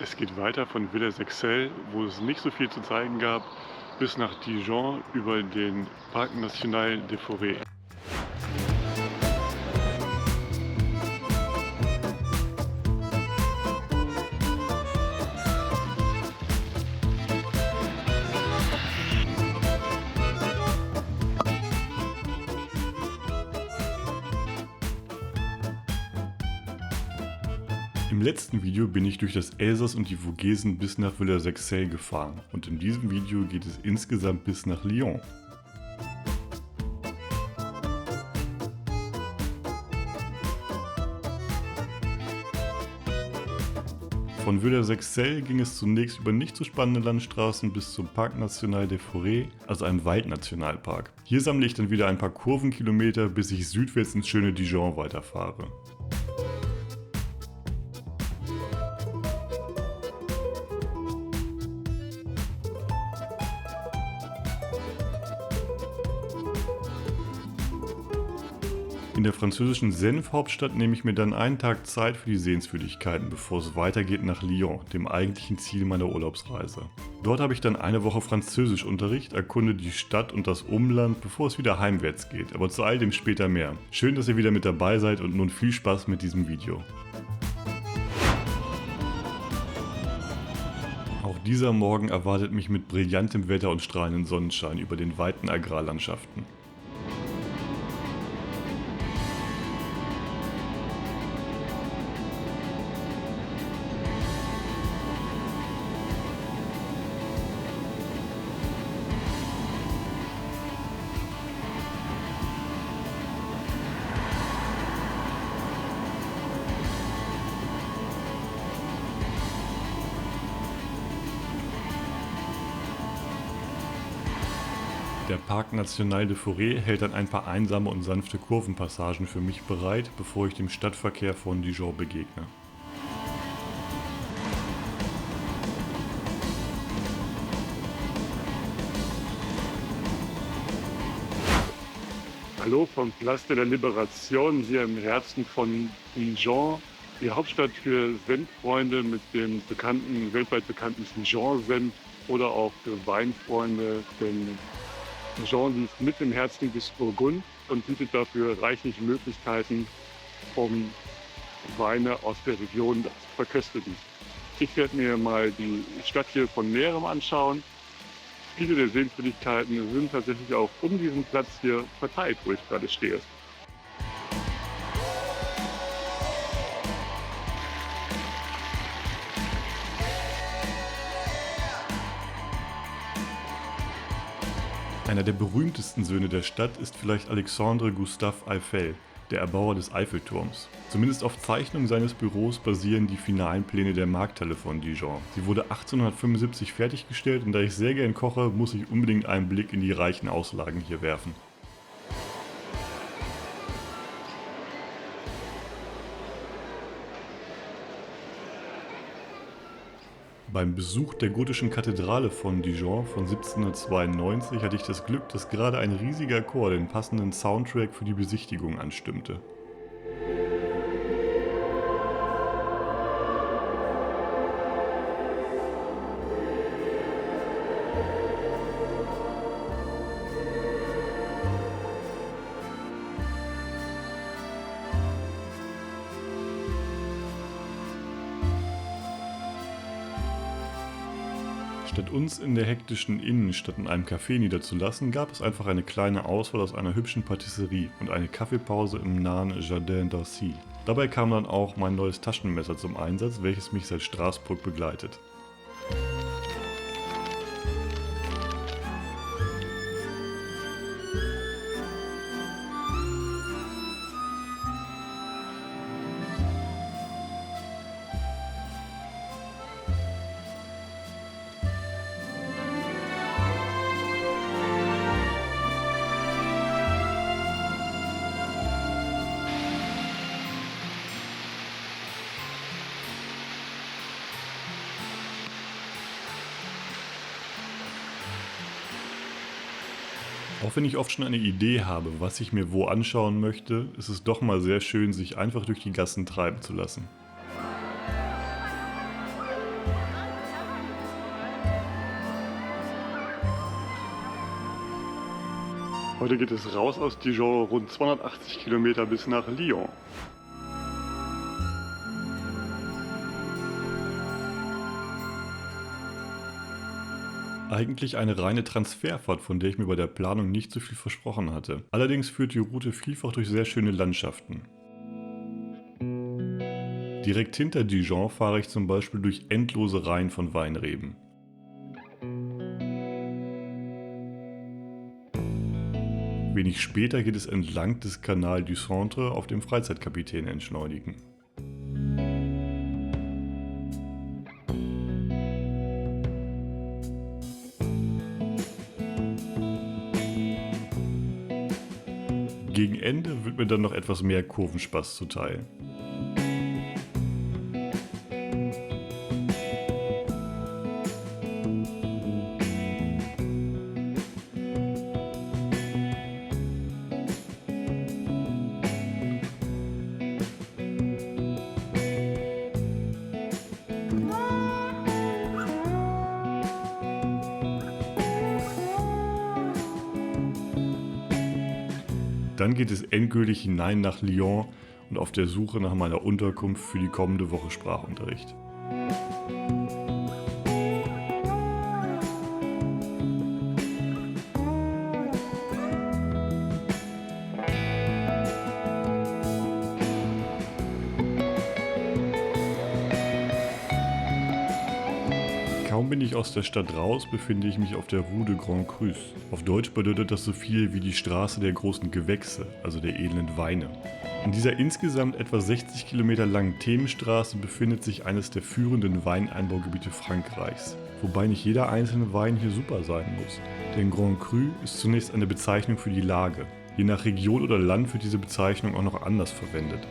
Es geht weiter von Villers-Sexcel, wo es nicht so viel zu zeigen gab, bis nach Dijon über den Parc National des Forêts. Im letzten Video bin ich durch das Elsass und die Vogesen bis nach Villers-Sexcel gefahren und in diesem Video geht es insgesamt bis nach Lyon. Von Villers-Sexcel ging es zunächst über nicht so spannende Landstraßen bis zum Parc National des Forêts, also einem Waldnationalpark. Hier sammle ich dann wieder ein paar Kurvenkilometer, bis ich südwärts ins schöne Dijon weiterfahre. In der französischen Senfhauptstadt nehme ich mir dann einen Tag Zeit für die Sehenswürdigkeiten, bevor es weitergeht nach Lyon, dem eigentlichen Ziel meiner Urlaubsreise. Dort habe ich dann eine Woche Französischunterricht, erkunde die Stadt und das Umland, bevor es wieder heimwärts geht, aber zu all dem später mehr. Schön, dass ihr wieder mit dabei seid und nun viel Spaß mit diesem Video. Auch dieser Morgen erwartet mich mit brillantem Wetter und strahlendem Sonnenschein über den weiten Agrarlandschaften. Der Parc National des Forêts hält dann ein paar einsame und sanfte Kurvenpassagen für mich bereit, bevor ich dem Stadtverkehr von Dijon begegne. Hallo vom Place de la Libération hier im Herzen von Dijon, die Hauptstadt für Senffreunde mit dem weltweit bekannten Dijon-Senf oder auch für Weinfreunde, denn Dijon liegt mit im Herzen des Burgund und bietet dafür reichlich Möglichkeiten, um Weine aus der Region zu verköstigen. Ich werde mir mal die Stadt hier von näherem anschauen. Viele der Sehenswürdigkeiten sind tatsächlich auch um diesen Platz hier verteilt, wo ich gerade stehe. Einer der berühmtesten Söhne der Stadt ist vielleicht Alexandre Gustave Eiffel, der Erbauer des Eiffelturms. Zumindest auf Zeichnungen seines Büros basieren die finalen Pläne der Markthalle von Dijon. Sie wurde 1875 fertiggestellt und da ich sehr gern koche, muss ich unbedingt einen Blick in die reichen Auslagen hier werfen. Beim Besuch der gotischen Kathedrale von Dijon von 1792 hatte ich das Glück, dass gerade ein riesiger Chor den passenden Soundtrack für die Besichtigung anstimmte. Statt uns in der hektischen Innenstadt in einem Café niederzulassen, gab es einfach eine kleine Auswahl aus einer hübschen Patisserie und eine Kaffeepause im nahen Jardin d'Arcy. Dabei kam dann auch mein neues Taschenmesser zum Einsatz, welches mich seit Straßburg begleitet. Auch wenn ich oft schon eine Idee habe, was ich mir wo anschauen möchte, ist es doch mal sehr schön, sich einfach durch die Gassen treiben zu lassen. Heute geht es raus aus Dijon, rund 280 Kilometer bis nach Lyon. Eigentlich eine reine Transferfahrt, von der ich mir bei der Planung nicht so viel versprochen hatte. Allerdings führt die Route vielfach durch sehr schöne Landschaften. Direkt hinter Dijon fahre ich zum Beispiel durch endlose Reihen von Weinreben. Wenig später geht es entlang des Canal du Centre auf dem Freizeitkapitän entschleunigen. Gegen Ende wird mir dann noch etwas mehr Kurvenspaß zuteil. Dann geht es endgültig hinein nach Lyon und auf der Suche nach meiner Unterkunft für die kommende Woche Sprachunterricht. Kaum bin ich aus der Stadt raus, befinde ich mich auf der Rue de Grand Cru. Auf Deutsch bedeutet das so viel wie die Straße der großen Gewächse, also der edlen Weine. In dieser insgesamt etwa 60 Kilometer langen Themenstraße befindet sich eines der führenden Weineinbaugebiete Frankreichs. Wobei nicht jeder einzelne Wein hier super sein muss. Denn Grand Cru ist zunächst eine Bezeichnung für die Lage. Je nach Region oder Land wird diese Bezeichnung auch noch anders verwendet.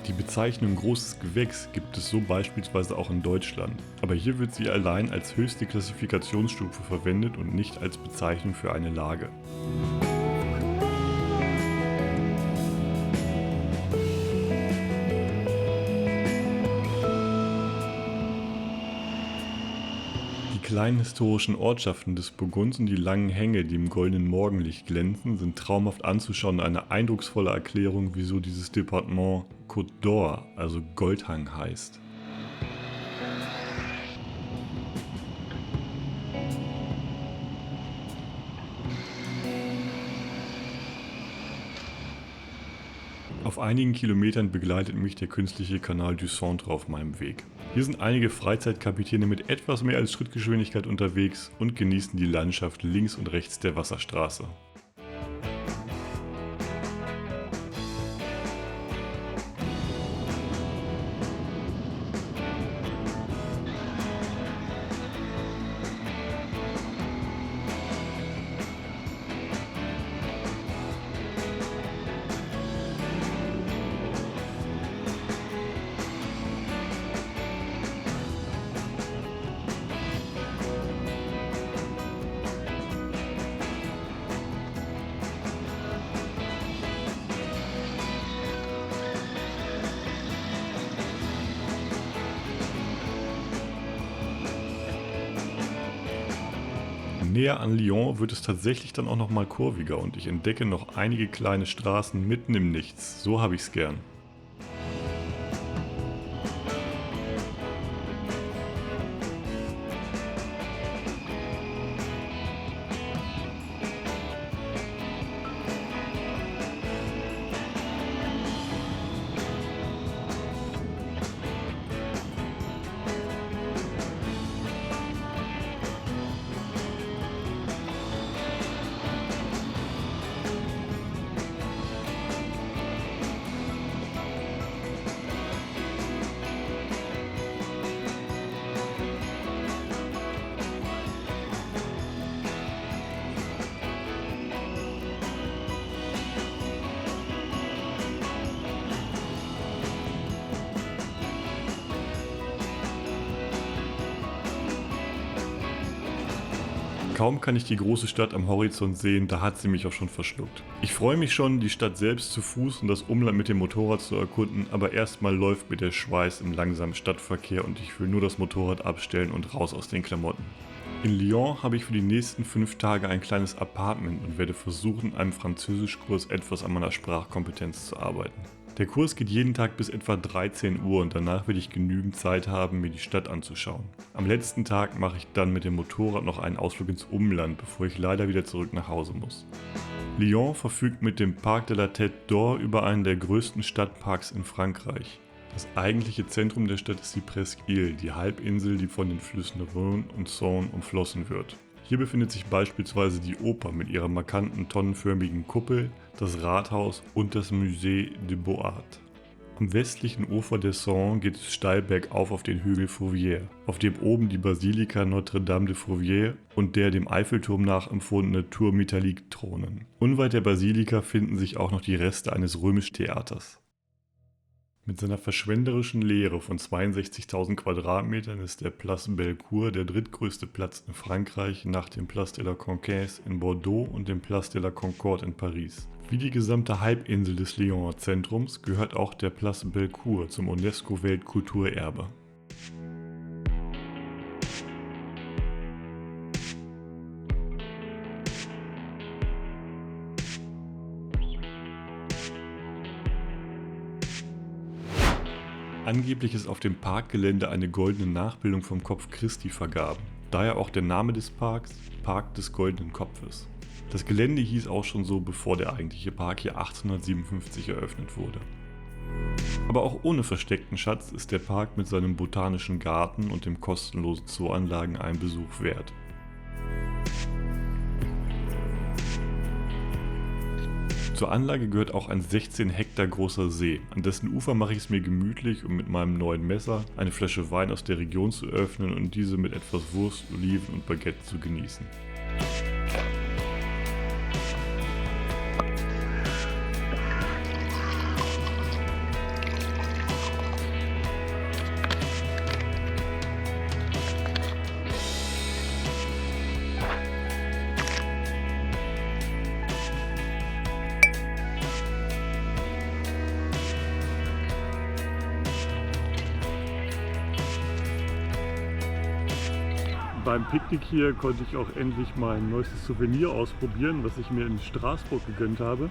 Die Bezeichnung großes Gewächs gibt es so beispielsweise auch in Deutschland, aber hier wird sie allein als höchste Klassifikationsstufe verwendet und nicht als Bezeichnung für eine Lage. Die kleinen historischen Ortschaften des Burgunds und die langen Hänge, die im goldenen Morgenlicht glänzen, sind traumhaft anzuschauen und eine eindrucksvolle Erklärung, wieso dieses Departement Côte d'Or, also Goldhang, heißt. Auf einigen Kilometern begleitet mich der künstliche Canal du Centre auf meinem Weg. Hier sind einige Freizeitkapitäne mit etwas mehr als Schrittgeschwindigkeit unterwegs und genießen die Landschaft links und rechts der Wasserstraße. Näher an Lyon wird es tatsächlich dann auch noch mal kurviger und ich entdecke noch einige kleine Straßen mitten im Nichts. So habe ich's gern. Kaum kann ich die große Stadt am Horizont sehen, da hat sie mich auch schon verschluckt. Ich freue mich schon, die Stadt selbst zu Fuß und das Umland mit dem Motorrad zu erkunden, aber erstmal läuft mir der Schweiß im langsamen Stadtverkehr und ich will nur das Motorrad abstellen und raus aus den Klamotten. In Lyon habe ich für die nächsten 5 Tage ein kleines Apartment und werde versuchen, einem Französischkurs etwas an meiner Sprachkompetenz zu arbeiten. Der Kurs geht jeden Tag bis etwa 13 Uhr und danach werde ich genügend Zeit haben, mir die Stadt anzuschauen. Am letzten Tag mache ich dann mit dem Motorrad noch einen Ausflug ins Umland, bevor ich leider wieder zurück nach Hause muss. Lyon verfügt mit dem Parc de la Tête d'Or über einen der größten Stadtparks in Frankreich. Das eigentliche Zentrum der Stadt ist die Presqu'île, die Halbinsel, die von den Flüssen Rhône und Saône umflossen wird. Hier befindet sich beispielsweise die Oper mit ihrer markanten tonnenförmigen Kuppel, das Rathaus und das Musée des Beaux-Arts. Am westlichen Ufer der Saône geht es steil bergauf auf den Hügel Fourvière, auf dem oben die Basilika Notre-Dame de Fourvière und der dem Eiffelturm nachempfundene Tour Métallique thronen. Unweit der Basilika finden sich auch noch die Reste eines römischen Theaters. Mit seiner verschwenderischen Leere von 62.000 Quadratmetern ist der Place Bellecour der drittgrößte Platz in Frankreich nach dem Place de la Conquête in Bordeaux und dem Place de la Concorde in Paris. Wie die gesamte Halbinsel des Lyoner Zentrums gehört auch der Place Bellecour zum UNESCO-Weltkulturerbe. Angeblich ist auf dem Parkgelände eine goldene Nachbildung vom Kopf Christi vergraben. Daher auch der Name des Parks, Park des Goldenen Kopfes. Das Gelände hieß auch schon so, bevor der eigentliche Park hier 1857 eröffnet wurde. Aber auch ohne versteckten Schatz ist der Park mit seinem botanischen Garten und dem kostenlosen Zooanlagen einen Besuch wert. Zur Anlage gehört auch ein 16 Hektar großer See. An dessen Ufer mache ich es mir gemütlich, um mit meinem neuen Messer eine Flasche Wein aus der Region zu öffnen und diese mit etwas Wurst, Oliven und Baguette zu genießen. Beim Picknick hier konnte ich auch endlich mein neuestes Souvenir ausprobieren, was ich mir in Straßburg gegönnt habe.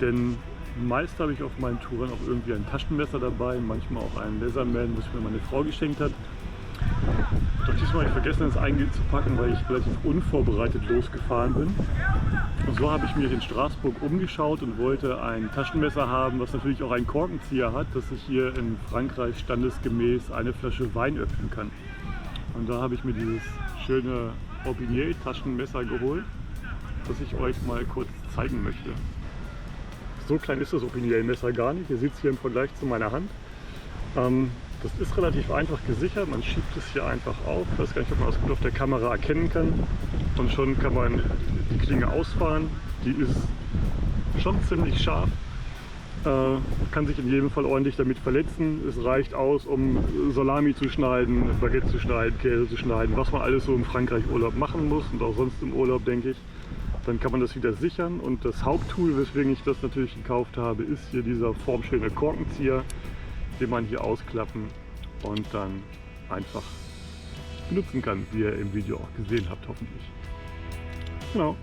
Denn meist habe ich auf meinen Touren auch irgendwie ein Taschenmesser dabei, manchmal auch einen Leatherman, was mir meine Frau geschenkt hat. Doch diesmal habe ich vergessen, es einzupacken, weil ich relativ unvorbereitet losgefahren bin. Und so habe ich mich in Straßburg umgeschaut und wollte ein Taschenmesser haben, was natürlich auch einen Korkenzieher hat, dass ich hier in Frankreich standesgemäß eine Flasche Wein öffnen kann. Und da habe ich mir dieses schöne Aubigné-Taschenmesser geholt, das ich euch mal kurz zeigen möchte. So klein ist das Aubigné-Messer gar nicht. Ihr seht es hier im Vergleich zu meiner Hand. Das ist relativ einfach gesichert. Man schiebt es hier einfach auf. Ich weiß gar nicht, ob man das gut auf der Kamera erkennen kann. Und schon kann man die Klinge ausfahren. Die ist schon ziemlich scharf. Kann sich in jedem Fall ordentlich damit verletzen. Es reicht aus, um Salami zu schneiden, Baguette zu schneiden, Käse zu schneiden, was man alles so in Frankreich Urlaub machen muss und auch sonst im Urlaub, denke ich. Dann kann man das wieder sichern und das Haupttool, weswegen ich das natürlich gekauft habe, ist hier dieser formschöne Korkenzieher, den man hier ausklappen und dann einfach benutzen kann, wie ihr im Video auch gesehen habt, hoffentlich. Genau.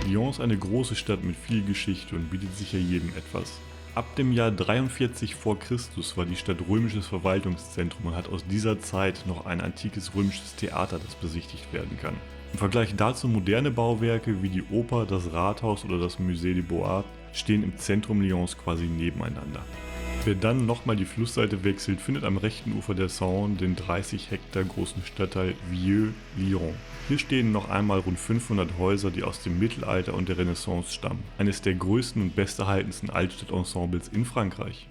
Lyon ist eine große Stadt mit viel Geschichte und bietet sicher jedem etwas. Ab dem Jahr 43 vor Christus war die Stadt römisches Verwaltungszentrum und hat aus dieser Zeit noch ein antikes römisches Theater, das besichtigt werden kann. Im Vergleich dazu moderne Bauwerke wie die Oper, das Rathaus oder das Musée des Beaux-Arts stehen im Zentrum Lyons quasi nebeneinander. Wer dann nochmal die Flussseite wechselt, findet am rechten Ufer der Saône den 30 Hektar großen Stadtteil Vieux-Lyon. Hier stehen noch einmal rund 500 Häuser, die aus dem Mittelalter und der Renaissance stammen. Eines der größten und besterhaltensten Altstadtensembles in Frankreich.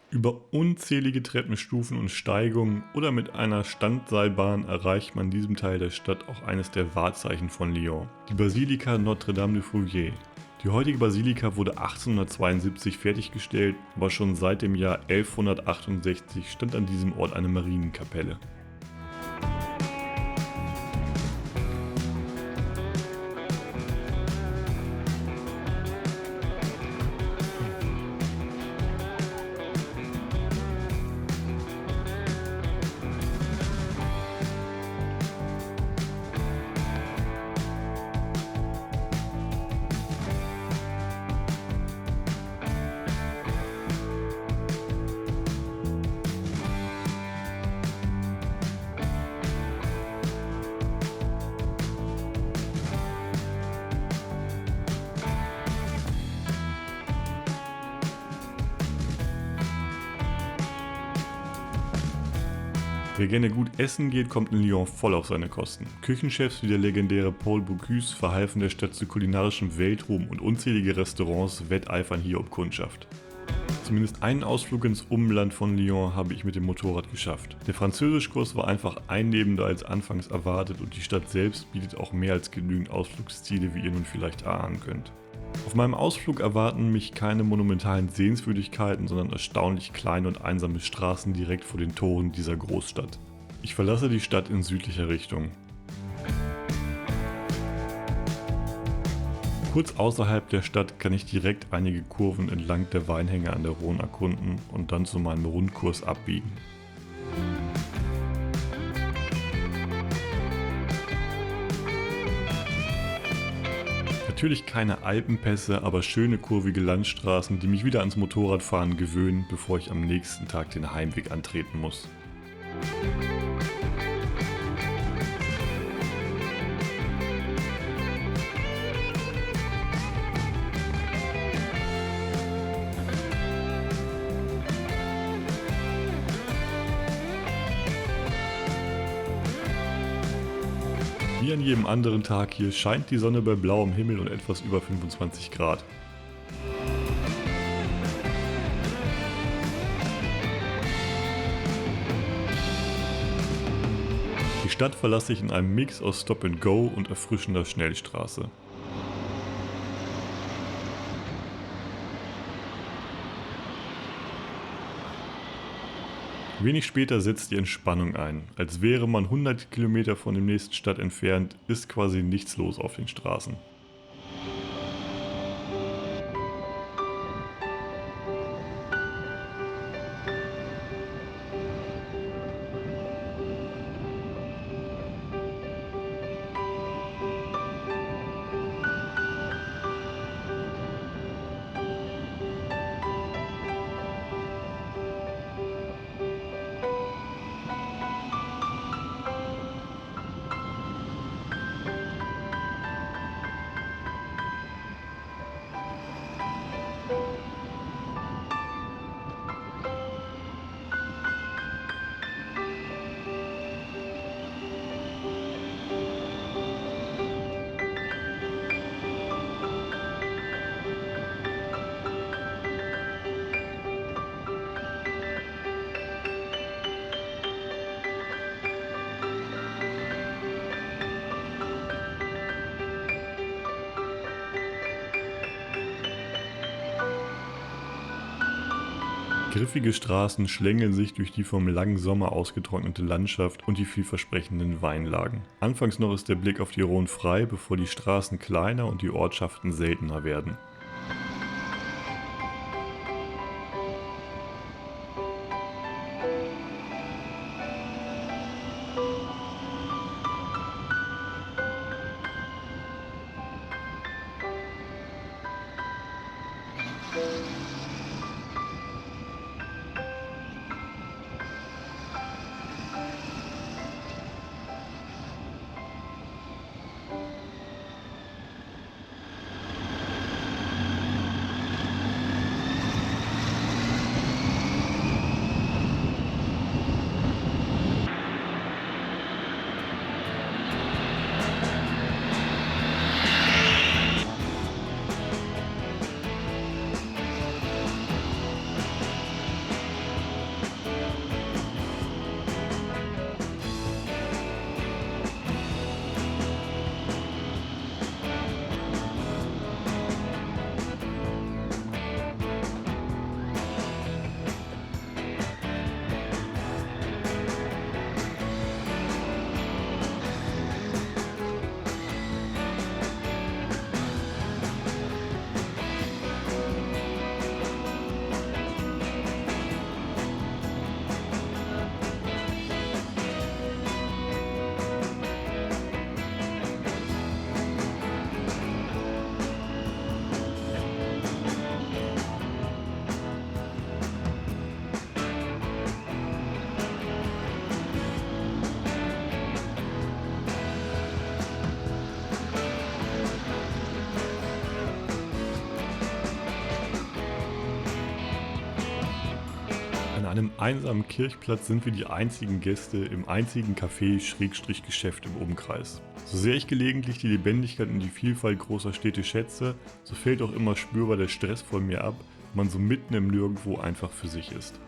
Über unzählige Treppenstufen und Steigungen oder mit einer Standseilbahn erreicht man in diesem Teil der Stadt auch eines der Wahrzeichen von Lyon, die Basilika Notre-Dame de Fourvière. Die heutige Basilika wurde 1872 fertiggestellt, aber schon seit dem Jahr 1168 stand an diesem Ort eine Marienkapelle. Wer gerne gut essen geht, kommt in Lyon voll auf seine Kosten. Küchenchefs wie der legendäre Paul Bocuse verhalfen der Stadt zu kulinarischem Weltruhm und unzählige Restaurants wetteifern hier um Kundschaft. Zumindest einen Ausflug ins Umland von Lyon habe ich mit dem Motorrad geschafft. Der Französischkurs war einfach einnehmender als anfangs erwartet und die Stadt selbst bietet auch mehr als genügend Ausflugsziele, wie ihr nun vielleicht erahnen könnt. Auf meinem Ausflug erwarten mich keine monumentalen Sehenswürdigkeiten, sondern erstaunlich kleine und einsame Straßen direkt vor den Toren dieser Großstadt. Ich verlasse die Stadt in südlicher Richtung. Kurz außerhalb der Stadt kann ich direkt einige Kurven entlang der Weinhänge an der Rhone erkunden und dann zu meinem Rundkurs abbiegen. Natürlich keine Alpenpässe, aber schöne kurvige Landstraßen, die mich wieder ans Motorradfahren gewöhnen, bevor ich am nächsten Tag den Heimweg antreten muss. Wie an jedem anderen Tag hier scheint die Sonne bei blauem Himmel und etwas über 25 Grad. Die Stadt verlasse ich in einem Mix aus Stop and Go und erfrischender Schnellstraße. Wenig später setzt die Entspannung ein. Als wäre man 100 Kilometer von der nächsten Stadt entfernt, ist quasi nichts los auf den Straßen. Griffige Straßen schlängeln sich durch die vom langen Sommer ausgetrocknete Landschaft und die vielversprechenden Weinlagen. Anfangs noch ist der Blick auf die Rhone frei, bevor die Straßen kleiner und die Ortschaften seltener werden. einem einsamen Kirchplatz sind wir die einzigen Gäste im einzigen Café/Geschäft im Umkreis. So sehr ich gelegentlich die Lebendigkeit und die Vielfalt großer Städte schätze, so fällt auch immer spürbar der Stress von mir ab, wenn man so mitten im Nirgendwo einfach für sich ist.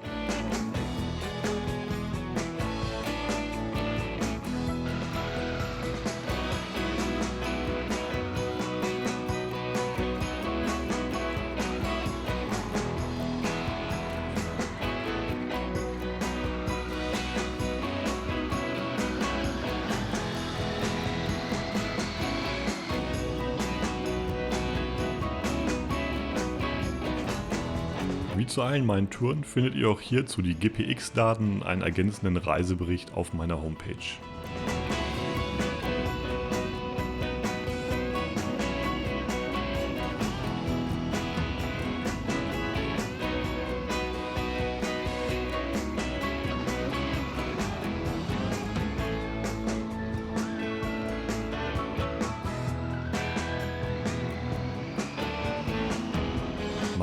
Wie zu allen meinen Touren findet ihr auch hierzu die GPX-Daten und einen ergänzenden Reisebericht auf meiner Homepage.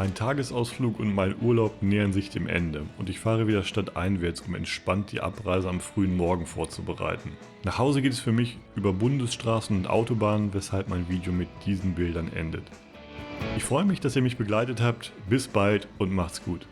Mein Tagesausflug und mein Urlaub nähern sich dem Ende und ich fahre wieder stadteinwärts, um entspannt die Abreise am frühen Morgen vorzubereiten. Nach Hause geht es für mich über Bundesstraßen und Autobahnen, weshalb mein Video mit diesen Bildern endet. Ich freue mich, dass ihr mich begleitet habt. Bis bald und macht's gut.